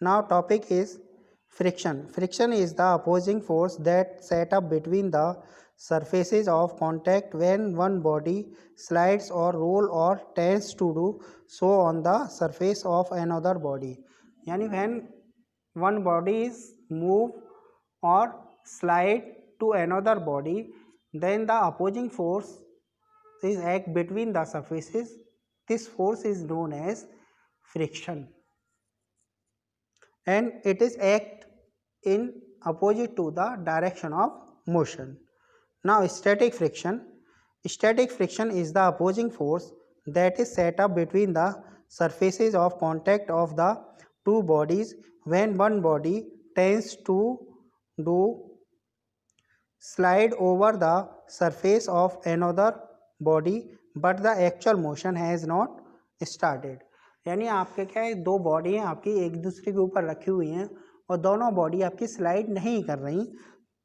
Now topic is friction. Friction is the opposing force that set up between the surfaces of contact when one body slides or roll or tends to do so on the surface of another body. Yani when one body is move or slide to another body, then the opposing force is act between the surfaces. This force is known as friction, and it is act in opposite to the direction of motion. Now static friction. Static friction is the opposing force that is set up between the surfaces of contact of the two bodies when one body tends to do slide over the surface of another body but the actual motion has not started. यानी आपके क्या है, दो body हैं आपकी एक दूसरे के ऊपर रखी हुई हैं और दोनों बॉडी आपकी स्लाइड नहीं कर रही,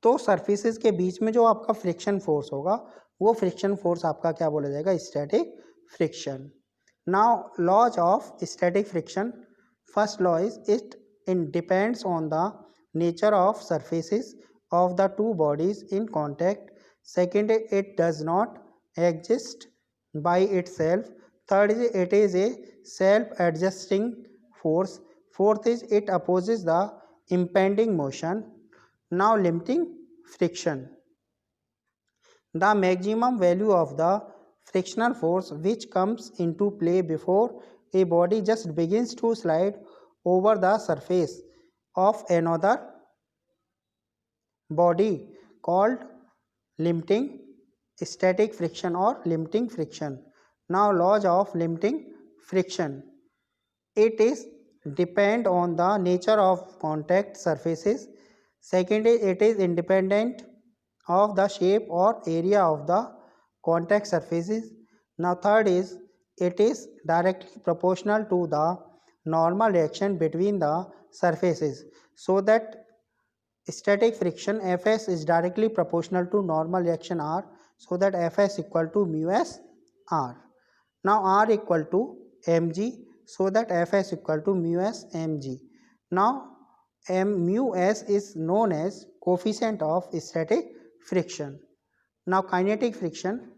तो सरफेसेस के बीच में जो आपका फ्रिक्शन फोर्स होगा वो फ्रिक्शन फोर्स आपका क्या बोला जाएगा, static friction. Now laws of static friction. First law is it depends on the nature of surfaces of the two bodies in contact. Second, it does not exist by itself. Third is it is a self-adjusting force. Fourth is it opposes the impending motion. Now limiting friction. The maximum value of the frictional force which comes into play before a body just begins to slide over the surface of another body called limiting static friction or limiting friction. Now laws of limiting friction. It is depend on the nature of contact surfaces. Second is it is independent of the shape or area of the contact surfaces. Now third is it is directly proportional to the normal reaction between the surfaces, so that static friction Fs is directly proportional to normal reaction R, so that Fs equal to mu s R. Now R equal to mg, so that Fs equal to mu s mg. Now mu s is known as coefficient of static friction. Now kinetic friction.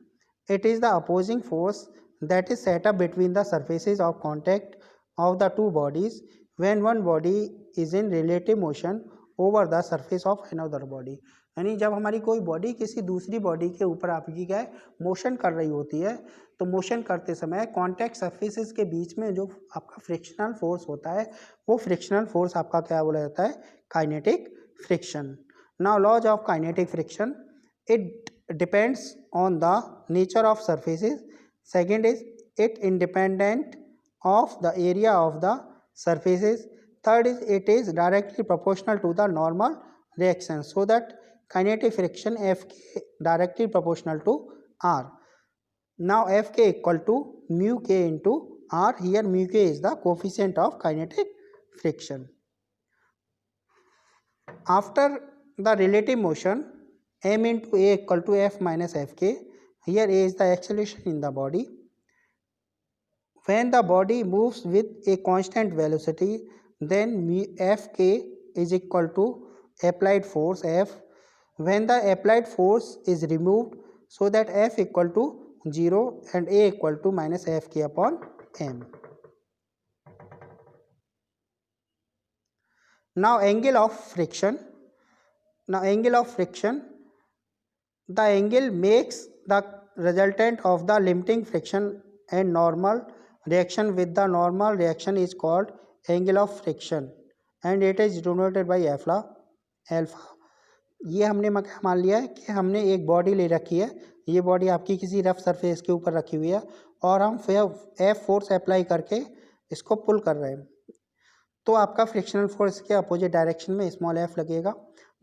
It is the opposing force that is set up between the surfaces of contact of the two bodies when one body is in relative motion over the surface of another body. यानी जब हमारी कोई body किसी दूसरी body के ऊपर आपकी क्या है, मोशन कर रही होती है, तो मोशन करते समय कॉन्टैक्ट सरफेसेस के बीच में जो आपका फ्रिक्शनल फोर्स होता है वो फ्रिक्शनल फोर्स आपका क्या बोला जाता है, kinetic friction. Now laws of kinetic friction. It depends on the nature of surfaces. Second is it independent of the area of the surfaces. Third is it is directly proportional to the normal reaction, so that kinetic friction Fk directly proportional to R. Now Fk equal to mu k into R. Here mu k is the coefficient of kinetic friction. After the relative motion, m into a equal to F minus Fk. Here a is the acceleration in the body. When the body moves with a constant velocity, then Fk is equal to applied force F. When the applied force is removed, so that F equal to 0 and A equal to minus Fk upon m. Now angle of friction. Now angle of friction. The angle makes the resultant of the limiting friction and normal reaction with the normal reaction is called angle of friction, and it is denoted by alpha. ये हमने मान लिया है कि हमने एक body ले रखी है, ये बॉडी आपकी किसी रफ सरफेस के ऊपर रखी हुई है और हम एफ फोर्स अप्लाई करके इसको पुल कर रहे हैं, तो आपका फ्रिक्शनल फोर्स के अपोजिट डायरेक्शन में स्मॉल एफ लगेगा.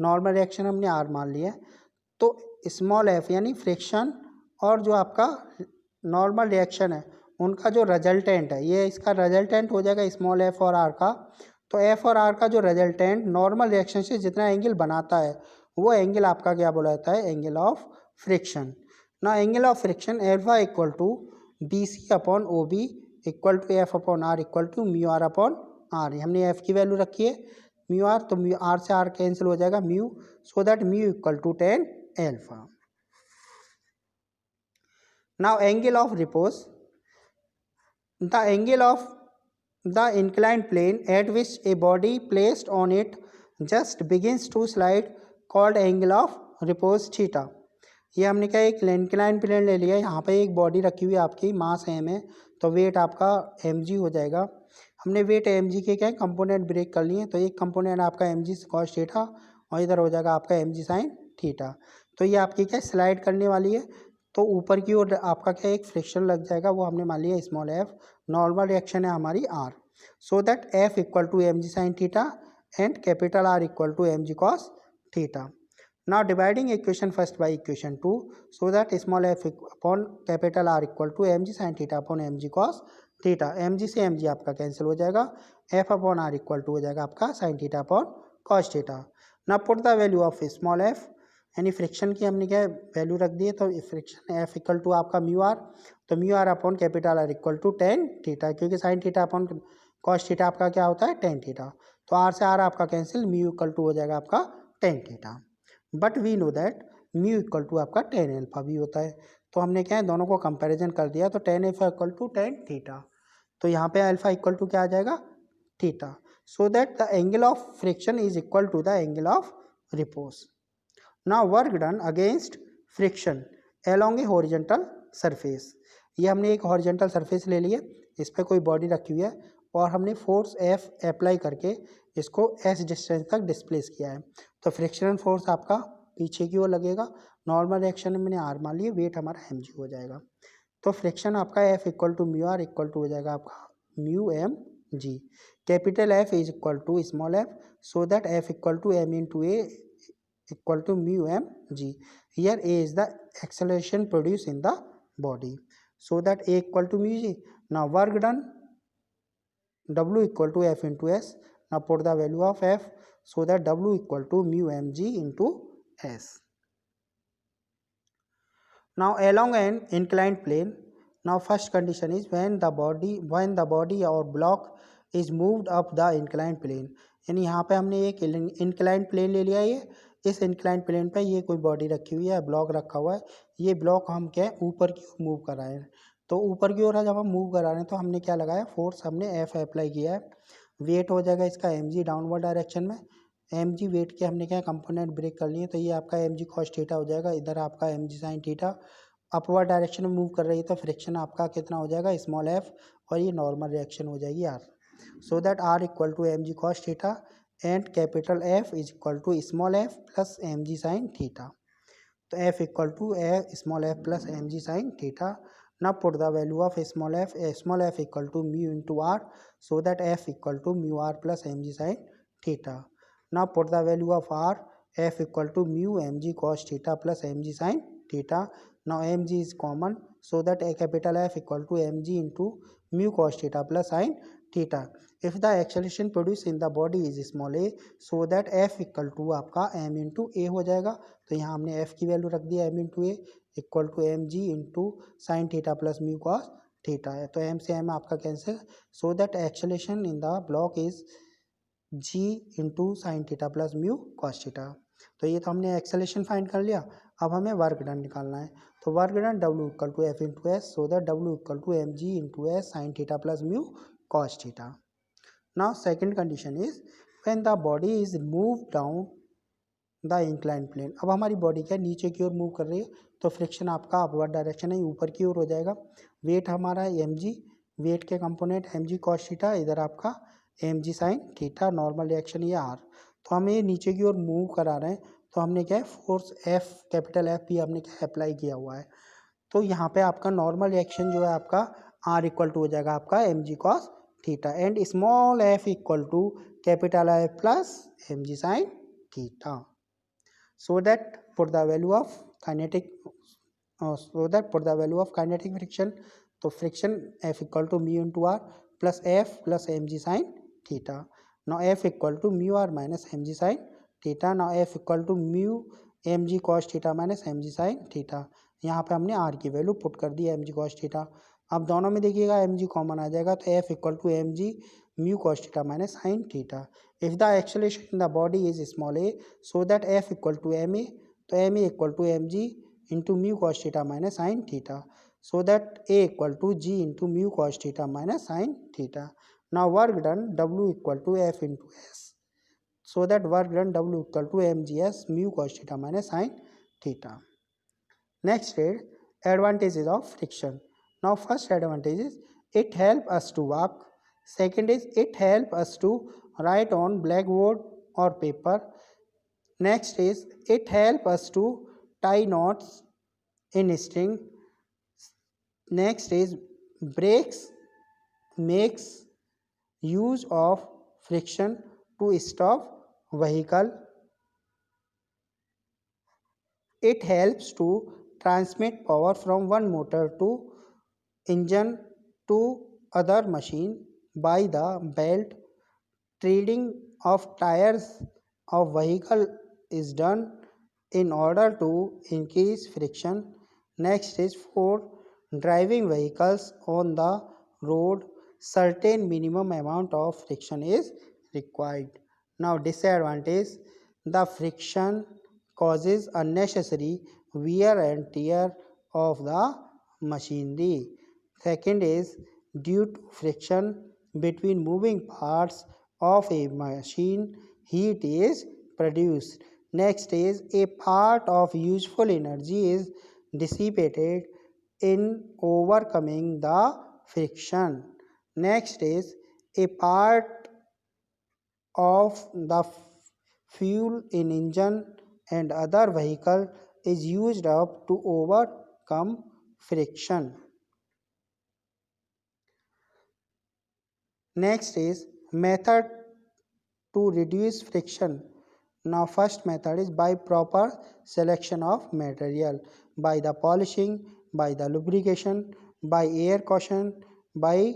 नॉर्मल रिएक्शन हमने आर मान लिया है, तो स्मॉल एफ यानी फ्रिक्शन और जो आपका नॉर्मल रिएक्शन है उनका जो रिजल्टेंट है, ये इसका रिजल्टेंट हो जाएगा स्मॉल एफ और आर का. तो एफ और आर का जो रिजल्टेंट नॉर्मल रिएक्शन से जितना एंगल बनाता है वो एंगल आपका क्या बोला जाता है, एंगल ऑफ फ्रिक्शन. ना angle of friction alpha equal to B C upon O B equal to F upon R equal to mu R upon R, हमने एफ की वैल्यू रखी है म्यू आर, तो म्यू आर से R cancel हो जाएगा mu, so that mu equal to tan alpha. Now angle of repose, the angle of the inclined plane at which a body placed on it just begins to slide called angle of repose theta. ये हमने क्या एक incline plane ले लिया, यहाँ पे एक body रखी हुई है आपकी, मास एम है, तो वेट आपका एम जी हो जाएगा. हमने वेट एम जी के क्या है कंपोनेंट ब्रेक कर लिए, तो एक कंपोनेंट आपका एम जी कॉस थीटा और इधर हो जाएगा आपका एम जी साइन थीटा. तो ये आपकी क्या स्लाइड करने वाली है, तो ऊपर की ओर आपका क्या एक फ्रिक्शन लग जाएगा, वो हमने मान लिया स्मॉल एफ. नॉर्मल रिएक्शन है हमारी R, so that F equal to M G sine theta and capital R equal to M G cos theta. Now dividing equation first by equation two, so that small F upon capital R equal to M G sine theta upon M ji cos theta. M G से M G आपका cancel हो जाएगा, F upon R equal to हो जाएगा आपका sine theta upon cos theta. Now put the value of small f, यानी friction की हमने क्या वैल्यू रख दी है, तो फ्रिक्शन एफ इक्वल टू आपका म्यू आर, तो mu R upon capital R equal to tan theta, क्योंकि sine theta upon cos theta आपका क्या होता है टेन थीटा, तो आर से आर आपका कैंसिल, म्यू इक्वल टू हो जाएगा आपका tan theta. But we know that mu equal to आपका टेन एल्फा भी होता है, तो हमने क्या है दोनों को कंपैरिजन कर दिया, तो tan alpha equal to tan theta, तो यहाँ पे अल्फा इक्वल टू क्या आ जाएगा theta, so that the angle of friction is equal to the angle of repose. Now work done against friction along a horizontal surface. ये हमने एक horizontal surface ले लिया, इस पर कोई बॉडी रखी हुई है और हमने फोर्स एफ अप्लाई करके इसको एस डिस्टेंस तक डिस्प्लेस किया है, तो फ्रिक्शनल फोर्स आपका पीछे की ओर लगेगा. नॉर्मल रिएक्शन में मैंने आर मान लिया, वेट हमारा एम जी हो जाएगा, तो फ्रिक्शन आपका F equal to mu R equal to हो जाएगा आपका mu M G. Capital F is equal to small f, so that F equal to M into a equal to mu m g. Here a is the acceleration produced in the body, so that a equal to mu g. Now work done, w equal to f into s. Now put the value of f, so that w equal to mu m g into s. Now along an inclined plane, now first condition is when the body or block is moved up the inclined plane. यानी यहाँ पे हमने एक inclined plane ले लिया है, इस inclined plane पे ये कोई बॉडी रखी हुई है, ब्लॉक रखा हुआ है, ये ब्लॉक हम क्या है ऊपर की ओर मूव कर रहे हैं, तो ऊपर की ओर जब हम मूव करा रहे हैं तो हमने क्या लगाया फोर्स, हमने एफ अप्लाई किया है. वेट हो जाएगा इसका एम जी डाउनवर्ड डायरेक्शन में, एम जी वेट के हमने क्या कंपोनेंट ब्रेक कर लिए, तो ये आपका एम जी कॉस थीटा हो जाएगा, इधर आपका M G sine theta. Upward direction में मूव कर रही है तो फ्रिक्शन आपका कितना हो जाएगा स्मॉल एफ, और ये नॉर्मल रिएक्शन हो जाएगी R, so that R equal to M G cos theta and capital F is equal to small f plus M G sine theta. तो F equal to small f plus M G sine theta. Now put the value of small f equal to mu into R, so that F equal to mu R plus M G sine theta. Now put the value of R, f equal to mu M G cos theta plus M G sine theta. Now M G is common, so that a capital F equal to mg into mu cos theta plus sin theta. If the acceleration produced in the body is small a, so that F equal to आपका m into a हो जाएगा, तो यहाँ हमने F की value रख दी m into a equal to mg into sin theta plus mu cos theta है, तो m से m आपका cancel, so that acceleration in the block is g into sin theta plus mu cos theta. तो ये तो हमने acceleration find कर लिया, अब हमें वर्क डन निकालना है, तो work done W equal to F into S, so that W equal to M G into S sine theta plus mu cos theta. Now second condition is when the body is move down the incline plane. अब हमारी body क्या नीचे की ओर move कर रही है, तो friction आपका अपवर्ड डायरेक्शन है, ऊपर की ओर हो जाएगा. वेट हमारा एम जी, वेट के कंपोनेंट एम जी कॉस थीटा, इधर आपका M G sine theta, normal reaction ये आर, तो हमें ये नीचे की ओर मूव करा रहे हैं, तो हमने क्या है फोर्स एफ कैपिटल एफ भी हमने क्या अप्लाई किया हुआ है, तो यहाँ पे आपका नॉर्मल रिएक्शन जो है आपका आर इक्वल टू हो जाएगा आपका M G cos theta and small f equal to capital F plus M G sine theta. So that for the value of kinetic friction, तो friction f equal to mu into R plus M G sine theta. Now f equal to mu R minus m ji sine theta. Now f equal to mu M G cos theta minus m ji sine theta. यहाँ पे हमने are की value put कर दी M G cos theta. अब दोनों में देखिएगा M G common आ जाएगा, तो F equal to M G mu cos theta minus sin theta. If the acceleration in the body is small a, so that F equal to ma, so ma equal to mg into mu cos theta minus sin theta, so that a equal to g into mu cos theta minus sin theta. Now work done, W equal to F into S, so that work done W equal to mgs mu cos theta minus sin theta. Next is advantages of friction. Now first advantage is it help us to walk. Second is it help us to write on blackboard or paper. Next is it help us to tie knots in string. Next is brakes makes use of friction to stop vehicle. It helps to transmit power from one motor to engine to other machine by the belt. Treading of tires of vehicle is done in order to increase friction. Next is for driving vehicles on the road, certain minimum amount of friction is required. Now disadvantage, the friction causes unnecessary wear and tear of the machinery. Second is due to friction between moving parts of a machine, heat is produced. Next is a part of useful energy is dissipated in overcoming the friction. Next is a part of the fuel in engine and other vehicle is used up to overcome friction. Next is method to reduce friction. Now first method is by proper selection of material, by the polishing, by the lubrication, by air cushion, by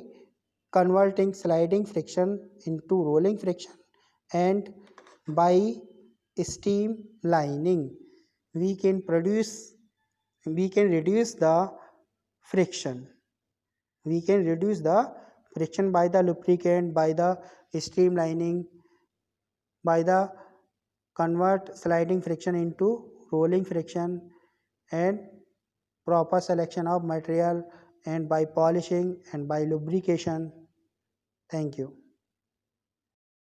converting sliding friction into rolling friction, and by steam lining. We can reduce the friction. We can reduce the friction by the lubricant, by the streamlining, by the convert sliding friction into rolling friction, and proper selection of material, and by polishing and by lubrication. Thank you.